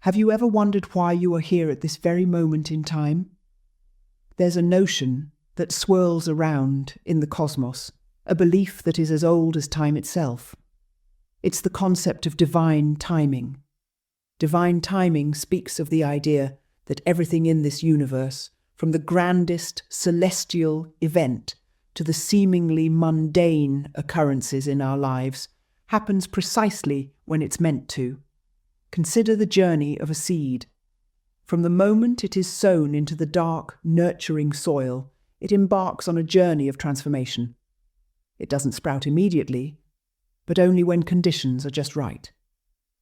Have you ever wondered why you are here at this very moment in time? There's a notion that swirls around in the cosmos, a belief that is as old as time itself. It's the concept of divine timing. Divine timing speaks of the idea that everything in this universe, from the grandest celestial event to the seemingly mundane occurrences in our lives, happens precisely when it's meant to. Consider the journey of a seed. From the moment it is sown into the dark, nurturing soil, it embarks on a journey of transformation. It doesn't sprout immediately, but only when conditions are just right.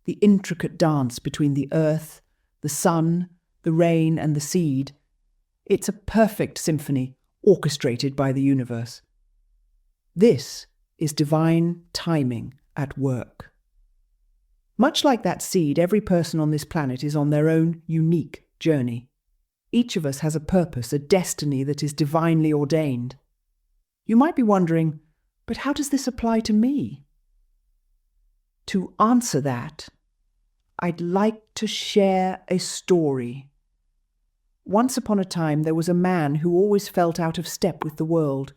The intricate dance between the earth, the sun, the rain, and the seed, it's a perfect symphony orchestrated by the universe. This is divine timing at work. Much like that seed, every person on this planet is on their own unique journey. Each of us has a purpose, a destiny that is divinely ordained. You might be wondering, but how does this apply to me? To answer that, I'd like to share a story. Once upon a time, there was a man who always felt out of step with the world.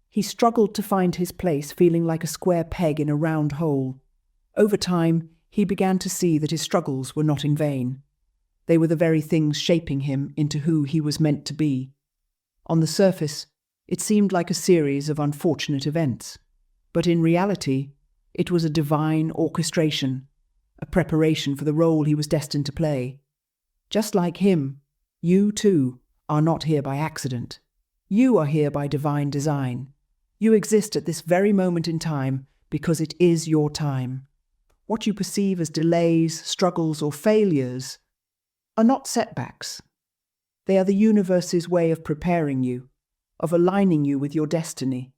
He struggled to find his place, feeling like a square peg in a round hole. Over time, he began to see that his struggles were not in vain. They were the very things shaping him into who he was meant to be. On the surface, it seemed like a series of unfortunate events, but in reality, it was a divine orchestration, a preparation for the role he was destined to play. Just like him, you too are not here by accident. You are here by divine design. You exist at this very moment in time because it is your time. What you perceive as delays, struggles, or failures are not setbacks. They are the universe's way of preparing you, of aligning you with your destiny.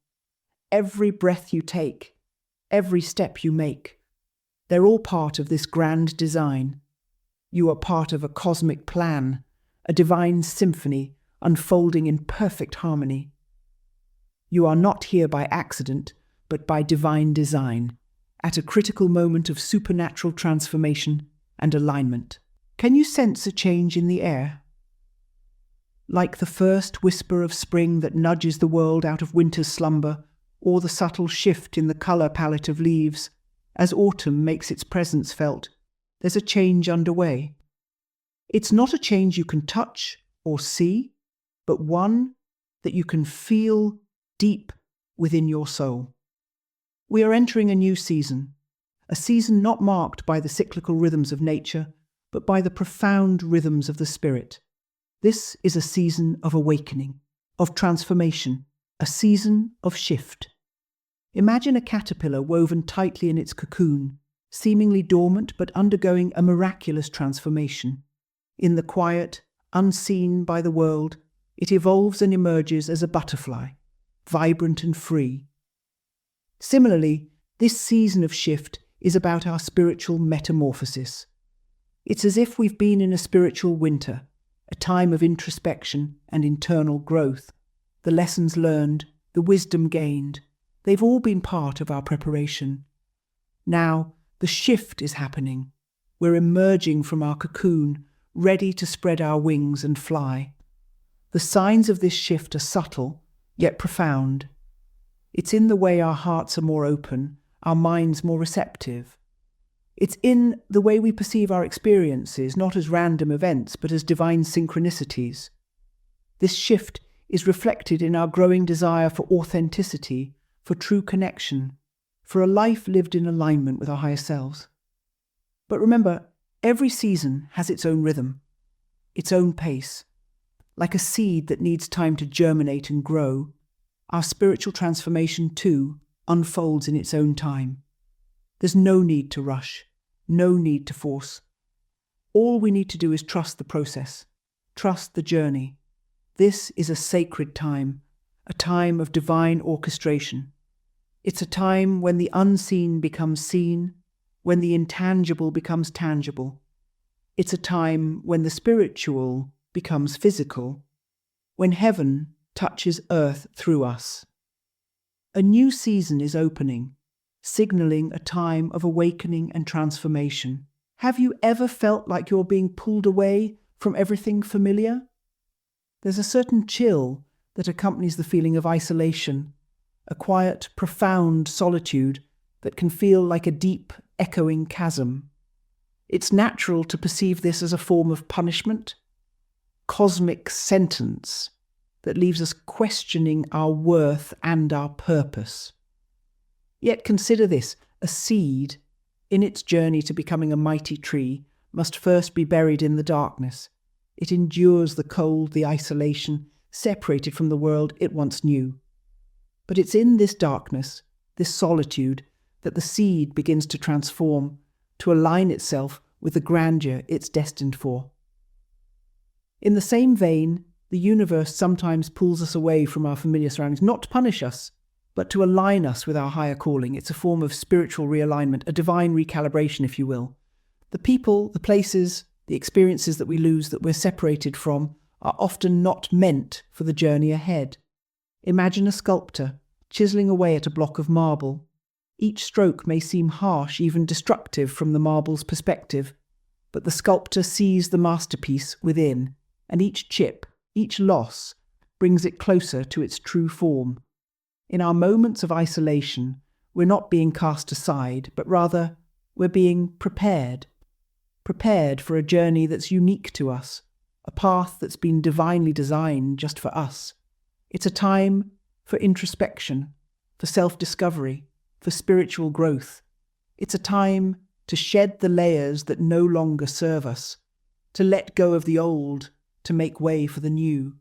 Every breath you take, every step you make, they're all part of this grand design. You are part of a cosmic plan, a divine symphony unfolding in perfect harmony. You are not here by accident, but by divine design, at a critical moment of supernatural transformation and alignment. Can you sense a change in the air? Like the first whisper of spring that nudges the world out of winter's slumber, or the subtle shift in the color palette of leaves as autumn makes its presence felt, there's a change underway. It's not a change you can touch or see, but one that you can feel deep within your soul. We are entering a new season, a season not marked by the cyclical rhythms of nature, but by the profound rhythms of the spirit. This is a season of awakening, of transformation, a season of shift. Imagine a caterpillar woven tightly in its cocoon, seemingly dormant but undergoing a miraculous transformation. In the quiet, unseen by the world, it evolves and emerges as a butterfly, vibrant and free. Similarly, this season of shift is about our spiritual metamorphosis. It's as if we've been in a spiritual winter, a time of introspection and internal growth. The lessons learned, the wisdom gained, they've all been part of our preparation. Now, the shift is happening. We're emerging from our cocoon, ready to spread our wings and fly. The signs of this shift are subtle, yet profound. It's in the way our hearts are more open, our minds more receptive. It's in the way we perceive our experiences, not as random events, but as divine synchronicities. This shift is reflected in our growing desire for authenticity, for true connection, for a life lived in alignment with our higher selves. But remember, every season has its own rhythm, its own pace. Like a seed that needs time to germinate and grow, our spiritual transformation, too, unfolds in its own time. There's no need to rush, no need to force. All we need to do is trust the process, trust the journey. This is a sacred time, a time of divine orchestration. It's a time when the unseen becomes seen, when the intangible becomes tangible. It's a time when the spiritual becomes physical, when heaven touches earth through us. A new season is opening, signaling a time of awakening and transformation, Have you ever felt like you're being pulled away from everything familiar? There's a certain chill that accompanies the feeling of isolation, a quiet, profound solitude that can feel like a deep, echoing chasm. It's natural to perceive this as a form of punishment, cosmic sentence that leaves us questioning our worth and our purpose. Yet consider this: a seed, in its journey to becoming a mighty tree, must first be buried in the darkness. It endures the cold, the isolation, separated from the world it once knew. But it's in this darkness, this solitude, that the seed begins to transform, to align itself with the grandeur it's destined for. In the same vein, the universe sometimes pulls us away from our familiar surroundings, not to punish us, but to align us with our higher calling. It's a form of spiritual realignment, a divine recalibration, if you will. The people, the places, the experiences that we lose, that we're separated from, are often not meant for the journey ahead. Imagine a sculptor chiseling away at a block of marble. Each stroke may seem harsh, even destructive from the marble's perspective, but the sculptor sees the masterpiece within, and each chip, each loss, brings it closer to its true form. In our moments of isolation, we're not being cast aside, but rather we're being prepared for a journey that's unique to us, a path that's been divinely designed just for us. It's a time for introspection, for self-discovery, for spiritual growth. It's a time to shed the layers that no longer serve us, to let go of the old, to make way for the new.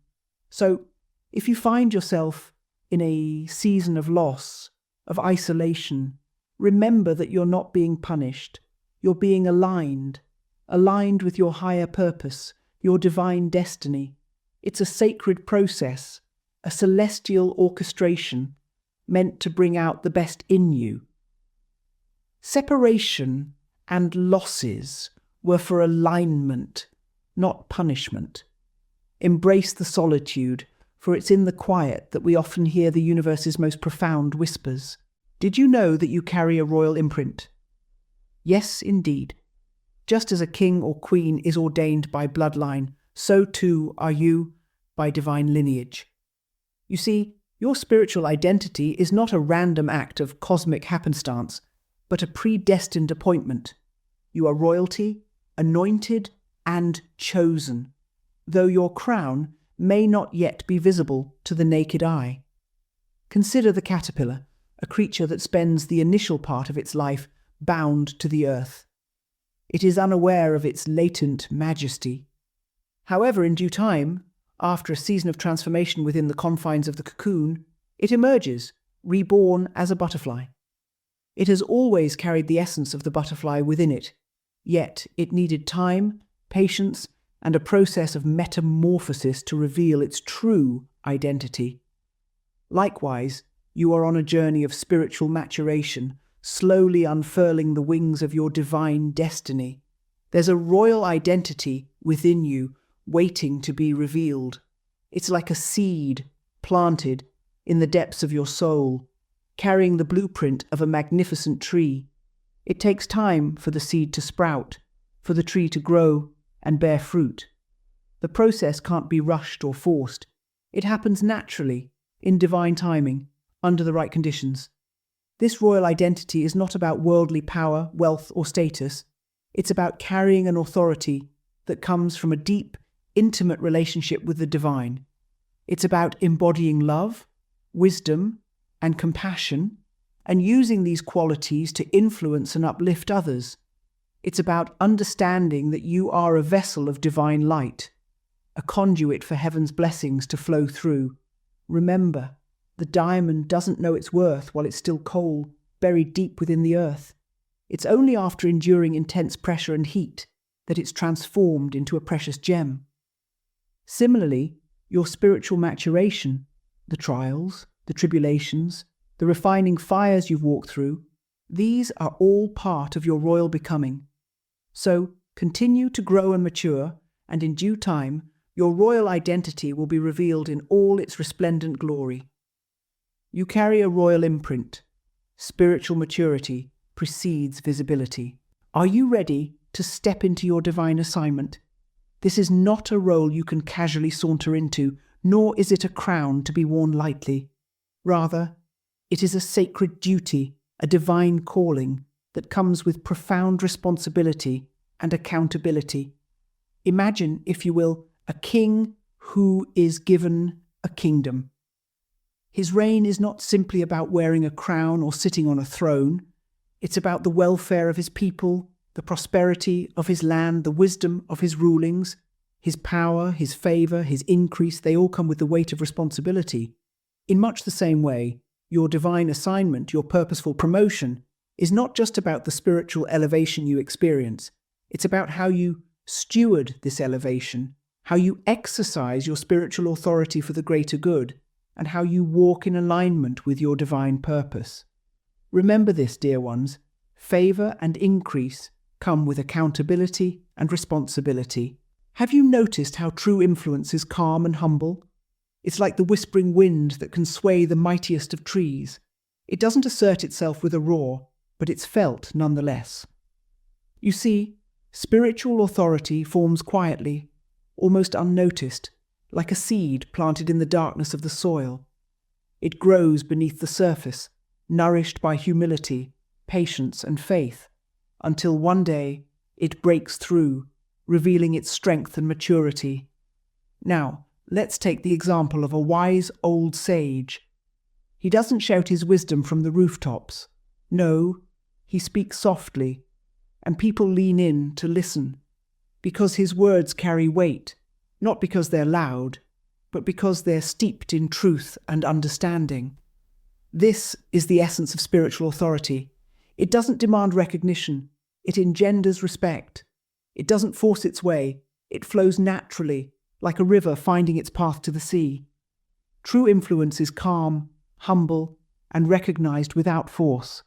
So, if you find yourself in a season of loss, of isolation, remember that you're not being punished. You're being aligned with your higher purpose, your divine destiny. It's a sacred process, a celestial orchestration meant to bring out the best in you. Separation and losses were for alignment, not punishment. Embrace the solitude, for it's in the quiet that we often hear the universe's most profound whispers. Did you know that you carry a royal imprint? Yes, indeed. Just as a king or queen is ordained by bloodline, so too are you by divine lineage. You see, your spiritual identity is not a random act of cosmic happenstance, but a predestined appointment. You are royalty, anointed and chosen, though your crown may not yet be visible to the naked eye. Consider the caterpillar, a creature that spends the initial part of its life bound to the earth. It is unaware of its latent majesty. However, in due time, after a season of transformation within the confines of the cocoon, it emerges, reborn as a butterfly. It has always carried the essence of the butterfly within it, yet it needed time, patience, and a process of metamorphosis to reveal its true identity. Likewise, you are on a journey of spiritual maturation, slowly unfurling the wings of your divine destiny. There's a royal identity within you, waiting to be revealed. It's like a seed planted in the depths of your soul, carrying the blueprint of a magnificent tree. It takes time for the seed to sprout, for the tree to grow and bear fruit. The process can't be rushed or forced. It happens naturally, in divine timing, under the right conditions. This royal identity is not about worldly power, wealth, or status. It's about carrying an authority that comes from a deep, intimate relationship with the divine. It's about embodying love, wisdom, and compassion, and using these qualities to influence and uplift others. It's about understanding that you are a vessel of divine light, a conduit for heaven's blessings to flow through. Remember, the diamond doesn't know its worth while it's still coal, buried deep within the earth. It's only after enduring intense pressure and heat that it's transformed into a precious gem. Similarly, your spiritual maturation, the trials, the tribulations, the refining fires you've walked through, these are all part of your royal becoming. So, continue to grow and mature, and in due time, your royal identity will be revealed in all its resplendent glory. You carry a royal imprint. Spiritual maturity precedes visibility. Are you ready to step into your divine assignment. This is not a role you can casually saunter into, nor is it a crown to be worn lightly. Rather, it is a sacred duty, a divine calling that comes with profound responsibility and accountability. Imagine, if you will, a king who is given a kingdom. His reign is not simply about wearing a crown or sitting on a throne. It's about the welfare of his people, the prosperity of his land, the wisdom of his rulings, his power, his favor, his increase. They all come with the weight of responsibility. In much the same way, your divine assignment, your purposeful promotion, is not just about the spiritual elevation you experience. It's about how you steward this elevation, how you exercise your spiritual authority for the greater good, and how you walk in alignment with your divine purpose. Remember this, dear ones, favor and increase come with accountability and responsibility. Have you noticed how true influence is calm and humble? It's like the whispering wind that can sway the mightiest of trees. It doesn't assert itself with a roar, but it's felt nonetheless. You see, spiritual authority forms quietly, almost unnoticed, like a seed planted in the darkness of the soil. It grows beneath the surface, nourished by humility, patience, and faith, until one day it breaks through, revealing its strength and maturity. Now, let's take the example of a wise old sage. He doesn't shout his wisdom from the rooftops. No, he speaks softly, and people lean in to listen, because his words carry weight, not because they're loud, but because they're steeped in truth and understanding. This is the essence of spiritual authority. It doesn't demand recognition. It engenders respect. It doesn't force its way. It flows naturally, like a river finding its path to the sea. True influence is calm, humble, and recognized without force.